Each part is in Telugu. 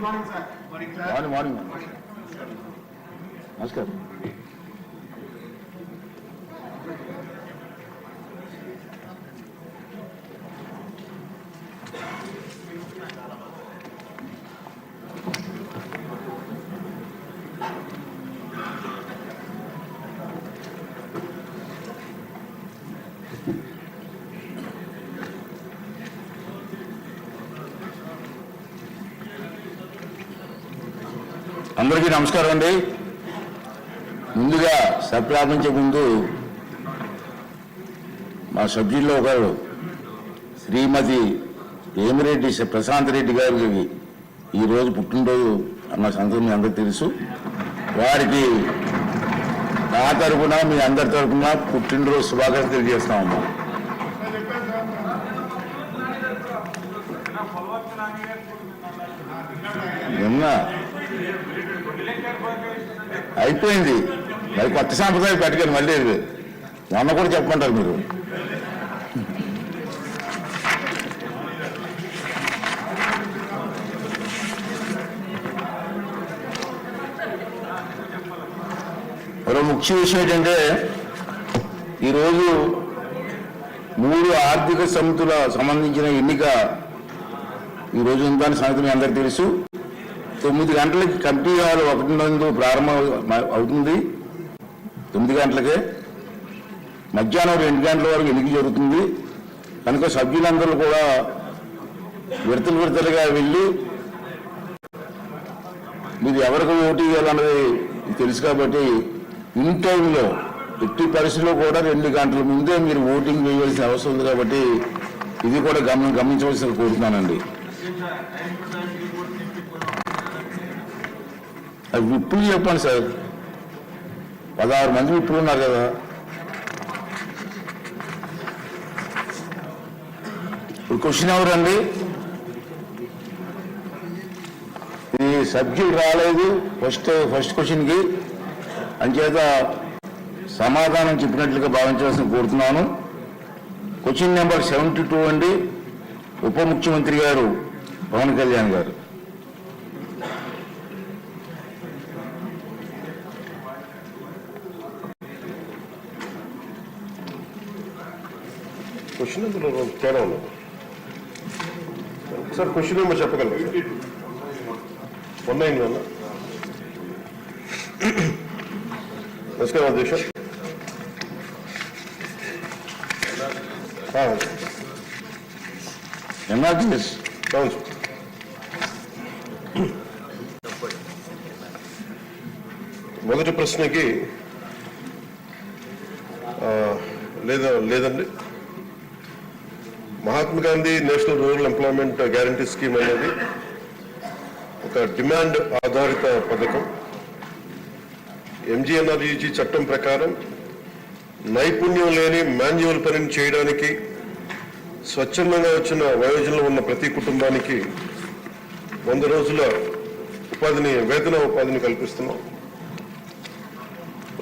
మార్నింగ్ నమస్కారం. అందరికీ నమస్కారం అండి. ముందుగా ప్రారంభించే ముందు మా సభ్యుల్లో ఒకరు శ్రీమతి ఏమిరెడ్డి ప్రశాంత్ రెడ్డి గారికి ఈరోజు పుట్టినరోజు అన్న సంగతి మీ అందరికీ తెలుసు. వారికి నా తరఫున మీ అందరి తరఫున పుట్టినరోజు శుభాకాంక్షలు తెలియజేస్తామమ్మా. నిన్న అయిపోయింది, మరి కొత్త సాంప్రదాయం పెట్టగలి మళ్ళీ మొన్న కూడా చెప్పమంటారు మీరు. మరో ముఖ్య విషయం ఏంటంటే ఈరోజు 3 ఆర్థిక సమితుల సంబంధించిన ఎన్నిక ఈరోజు ఉందని సంగతి మీ అందరికీ తెలుసు. 9 గంటలకి కమిటీ హాల్ 1 ప్రారంభం అవుతుంది. 9 గంటలకే మధ్యాహ్నం 2 గంటల వరకు ఎన్నిక జరుగుతుంది. కనుక సభ్యులందరూ కూడా విడతలుగా వెళ్ళి మీరు ఎవరికి ఓటు వేయాలన్నది తెలుసు కాబట్టి ఇన్ టైంలో ఎట్టి పరిస్థితుల్లో కూడా 2 గంటల ముందే మీరు ఓటింగ్ వేయవలసిన అవసరం ఉంది. కాబట్టి ఇది కూడా గమనించవలసిన కోరుతున్నానండి. అది విప్పులు చెప్పండి సార్, 16 మంది విప్పులు ఉన్నారు కదా. ఇప్పుడు క్వశ్చన్ ఎవరండి? ఈ సబ్జెక్ట్ రాలేదు ఫస్ట్ క్వశ్చన్కి, అంచేత సమాధానం చెప్పినట్లుగా భావించవలసిన కోరుతున్నాను. క్వశ్చన్ నెంబర్ 72 అండి, ఉప ముఖ్యమంత్రి గారు పవన్ కళ్యాణ్ గారు. క్వశ్చన్ నెంబర్ తేడా ఉన్నది సార్. క్వశ్చన్ నెంబర్ చెప్పగలరు సార్? 191. నమస్కారం అధ్యక్ష. ఎన్ఆర్జీఎస్ అవును సార్. మొదటి ప్రశ్నకి లేదండి. Mahatma Gandhi national rural employment guarantee scheme అనేది ఒక డిమాండ్ ఆధారిత పథకం. ఎంజీఎన్ఆర్ఈజీ చట్టం ప్రకారం నైపుణ్యం లేని మాన్యువల్ పనిని చేయడానికి స్వచ్ఛందంగా వచ్చిన వయోజనంలో ఉన్న ప్రతి కుటుంబానికి 100 రోజుల వేతన ఉపాధిని కల్పిస్తున్నాం.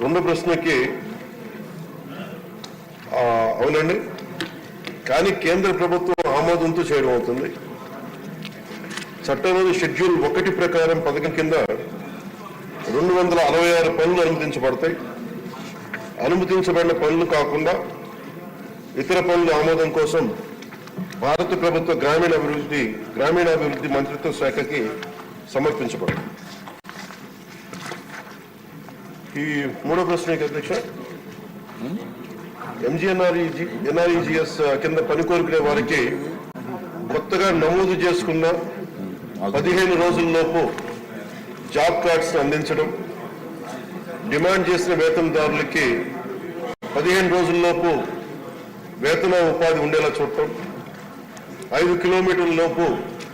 రెండో ప్రశ్నకి అవునండి, కానీ కేంద్ర ప్రభుత్వం ఆమోదంతో చేయడం అవుతుంది. చట్టంలోని షెడ్యూల్ 1 ప్రకారం పథకం కింద 266 పనులు అనుమతించబడతాయి. అనుమతించబడిన పనులు కాకుండా ఇతర పనుల ఆమోదం కోసం భారత ప్రభుత్వ గ్రామీణాభివృద్ధి మంత్రిత్వ శాఖకి సమర్పించబడతాయి. ఈ మూడో ప్రశ్నకి అధ్యక్ష, ఎన్ఆర్ఈజీఎస్ కింద పని కోరుకునే వారికి కొత్తగా నమోదు చేసుకున్న 15 రోజుల్లోపు జాబ్ కార్డ్స్ అందించడం, డిమాండ్ చేసిన వేతనదారులకి 15 రోజుల్లోపు వేతన ఉపాధి ఉండేలా చూడటం, 5 కిలోమీటర్ల లోపు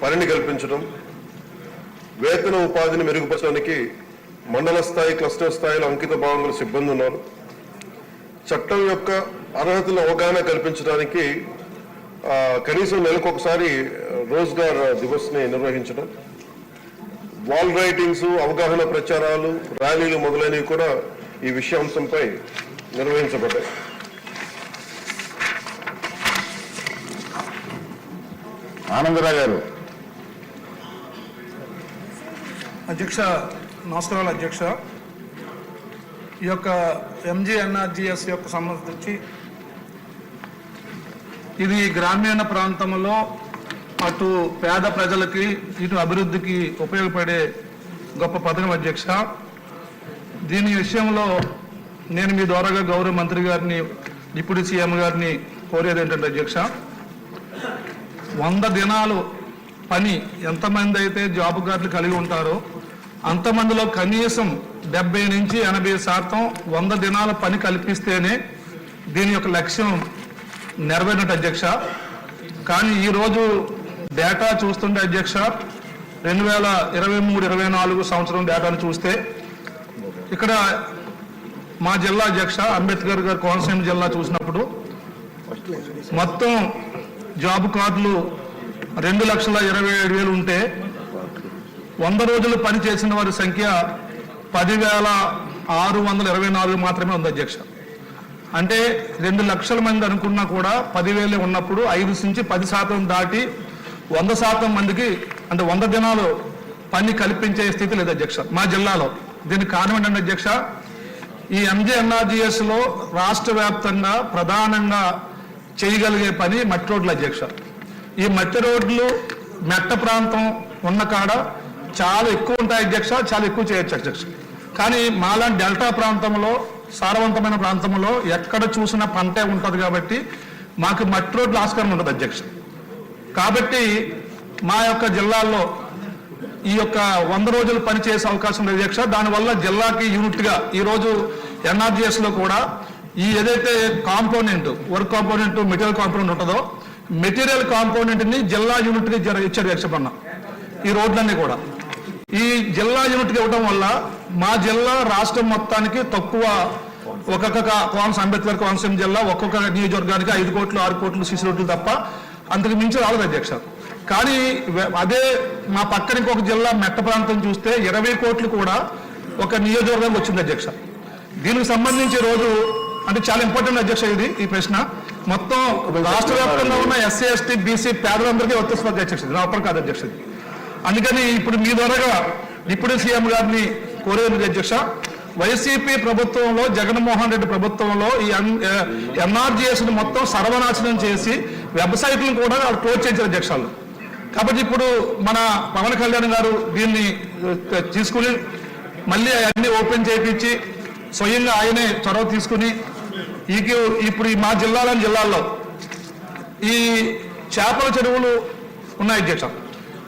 పనిని కల్పించడం, వేతన ఉపాధిని మెరుగుపరచడానికి మండల స్థాయి, క్లస్టర్ స్థాయిలో అంకిత భావంలో సిబ్బంది ఉన్నారు. చట్టం యొక్క అర్హతల అవగాహన కల్పించడానికి కనీసం నెలకొకసారి రోజ్గార్ దివస్ని నిర్వహించడం, వాల్ రైటింగ్స్, అవగాహన ప్రచారాలు, ర్యాలీలు మొదలైనవి కూడా ఈ విషయాంశంపై నిర్వహించబడ్డాయి. ఆనందరావు గారు. అధ్యక్ష, నమస్కారాలు అధ్యక్ష. ఈ యొక్క ఎంజీఎన్ఆర్జీఎస్ యొక్క సంబంధించి ఇది గ్రామీణ ప్రాంతంలో అటు పేద ప్రజలకి ఇటు అభివృద్ధికి ఉపయోగపడే గొప్ప పథకం అధ్యక్ష. దీని విషయంలో నేను మీ ద్వారాగా గౌరవ మంత్రి గారిని, డిప్యూటీ సీఎం గారిని కోరేది ఏంటంటే అధ్యక్ష, 100 దినాలు పని ఎంతమంది అయితే జాబ్ కార్డులు కలిగి ఉంటారో అంతమందిలో కనీసం 70 నుంచి 80% 100 దినాల పని కల్పిస్తేనే దీని యొక్క లక్ష్యం నెరవేరినట్టు అధ్యక్ష. కానీ ఈరోజు డేటా చూస్తుంటే అధ్యక్ష, 2023-24 సంవత్సరం డేటాను చూస్తే ఇక్కడ మా జిల్లా అధ్యక్ష అంబేద్కర్ గారి కోనసీమ జిల్లా చూసినప్పుడు మొత్తం జాబ్ కార్డులు 2,27,000 ఉంటే 100 రోజులు పని చేసిన వారి సంఖ్య 10,624 మాత్రమే ఉంది అధ్యక్ష. అంటే 2 లక్షల మంది అనుకున్నా కూడా 10,000 ఉన్నప్పుడు 5 నుంచి 10% దాటి 100% మందికి అంటే 100 దినాలు పని కల్పించే స్థితి లేదు అధ్యక్ష మా జిల్లాలో. దీనికి కారణం ఏంటంటే అధ్యక్ష, ఈ ఎంజీఎన్ఆర్జీఎస్ లో రాష్ట్ర వ్యాప్తంగా ప్రధానంగా చేయగలిగే పని మట్టి రోడ్లు అధ్యక్ష. ఈ మట్టి రోడ్లు మెట్ట ప్రాంతం ఉన్న కాడ చాలా ఎక్కువ ఉంటాయి అధ్యక్ష, చాలా ఎక్కువ చేయొచ్చు అధ్యక్ష. కానీ మాలాంటి డెల్టా ప్రాంతంలో, సారవంతమైన ప్రాంతంలో ఎక్కడ చూసిన పంటే ఉంటుంది కాబట్టి మాకు మట్టి రోడ్లు ఆస్కారం ఉంటుంది అధ్యక్ష. కాబట్టి మా యొక్క జిల్లాల్లో ఈ యొక్క 100 రోజులు పని చేసే అవకాశం ఉంది అధ్యక్ష. దానివల్ల జిల్లాకి యూనిట్గా ఈరోజు ఎన్ఆర్జీఎస్ లో కూడా ఈ ఏదైతే component, work component, material component ఉంటుందో మెటీరియల్ కాంపోనెంట్ ని జిల్లా యూనిట్ గా ఇచ్చారు అధ్యక్ష. ఈ రోడ్లన్నీ కూడా ఈ జిల్లా యూనిట్ గా ఇవ్వడం వల్ల మా జిల్లా రాష్ట్రం మొత్తానికి తక్కువ, ఒక్కొక్క అంబేద్కర్ కోనసీమ జిల్లా ఒక్కొక్క నియోజకవర్గానికి 5 కోట్లు 6 కోట్లు సిసి రోడ్లు తప్ప అంతకు మించి రాలేదు అధ్యక్ష. కానీ అదే మా పక్కన ఇంకొక జిల్లా మెట్ట ప్రాంతం చూస్తే 20 కోట్లు కూడా ఒక నియోజకవర్గానికి వచ్చింది అధ్యక్ష. దీనికి సంబంధించి రోజు అంటే చాలా ఇంపార్టెంట్ అధ్యక్ష ఈ ప్రశ్న. మొత్తం రాష్ట్ర వ్యాప్తంగా ఉన్న ఎస్సీ ఎస్టీ బీసీ పేదలందరికీ వర్తిస్తుంది అధ్యక్ష, నా ఒక్కరు కాదు అధ్యక్ష. అందుకని ఇప్పుడు మీ ద్వారాగా డిప్యూటీ సీఎం గారిని కోరేది అధ్యక్ష, వైసీపీ ప్రభుత్వంలో, జగన్మోహన్ రెడ్డి ప్రభుత్వంలో ఈ ఎన్ఆర్జీఎస్ ను మొత్తం సర్వనాశనం చేసి వెబ్సైట్లను కూడా క్లోజ్ చేయించారు అధ్యక్షాలు. కాబట్టి ఇప్పుడు మన పవన్ కళ్యాణ్ గారు దీన్ని తీసుకుని మళ్ళీ అవన్నీ ఓపెన్ చేయించి స్వయంగా ఆయనే చొరవ తీసుకుని ఇప్పుడు మా జిల్లాల్లో ఈ చేపల చెరువులు ఉన్నాయి అధ్యక్ష.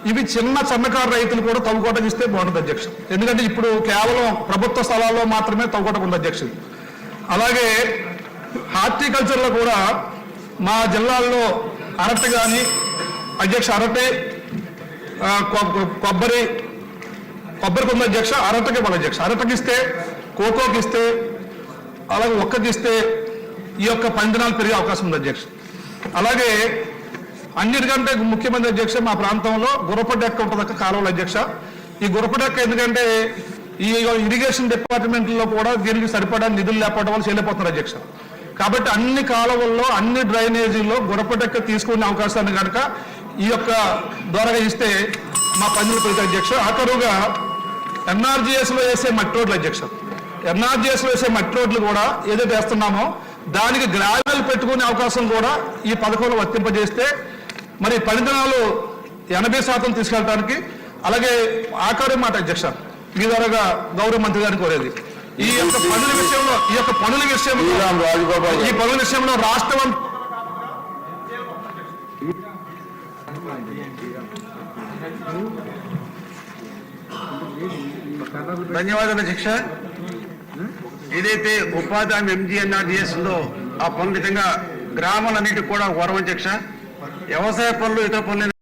ఇవి చిన్న సన్నకారు రైతులు కూడా తవ్వుకోవటం ఇస్తే బాగుంటుంది అధ్యక్ష. ఎందుకంటే ఇప్పుడు కేవలం ప్రభుత్వ స్థలాల్లో మాత్రమే తవ్వుకోవటం ఉంది అధ్యక్ష. అలాగే హార్టికల్చర్లో కూడా మా జిల్లాల్లో అరటి కానీ అధ్యక్ష, అరటి, కొబ్బరికి ఉంది అధ్యక్ష, అరటికి ఇవ్వాలి అధ్యక్ష. అరటికి ఇస్తే, కోకోకి ఇస్తే, అలాగే ఒక్కకి ఇస్తే ఈ యొక్క 10 దినాలు పెరిగే అవకాశం ఉంది అధ్యక్ష. అలాగే అన్నిటికంటే ముఖ్యమైన అధ్యక్ష మా ప్రాంతంలో గుర్రపడెక్క ఉంటుంది కాలువలు అధ్యక్ష. ఈ గుర్రపడెక్క ఎందుకంటే ఈ ఇరిగేషన్ డిపార్ట్మెంట్లో కూడా దీనికి సరిపడా నిధులు లేకపోవడం వల్ల చేయలేకపోతున్నారు అధ్యక్ష. కాబట్టి అన్ని కాలువల్లో, అన్ని డ్రైనేజీల్లో గుర్రపడెక్క తీసుకునే అవకాశాన్ని కనుక ఈ యొక్క ద్వారా ఇస్తే మా పనులు పెడతాయి అధ్యక్ష. ఆ కరువుగా ఎన్ఆర్జీఎస్ లో వేసే మట్టి రోడ్లు అధ్యక్ష, ఎన్ఆర్జీఎస్ లో వేసే మట్టి రోడ్లు కూడా ఏదైతే వేస్తున్నామో దానికి గ్రావెల్ పెట్టుకునే అవకాశం కూడా ఈ పథకంలో వర్తింపజేస్తే మరి 10 దినాలు 80% తీసుకెళ్ళడానికి. అలాగే ఆఖరి మాట అధ్యక్ష, మీ ద్వారా గౌరవ మంత్రి గారిని కోరేది, ఈ యొక్క పనుల విషయంలో రాష్ట్రం ధన్యవాదాలు అధ్యక్ష. ఏదైతే ఉపాధి హామీ ఎంజీఎన్ఆర్జీఎస్ ఉందో ఆ పనులు నిజంగా గ్రామాలన్నిటికీ కూడా వరం అధ్యక్ష. వ్యవసాయ పనులు, ఇతర పనులు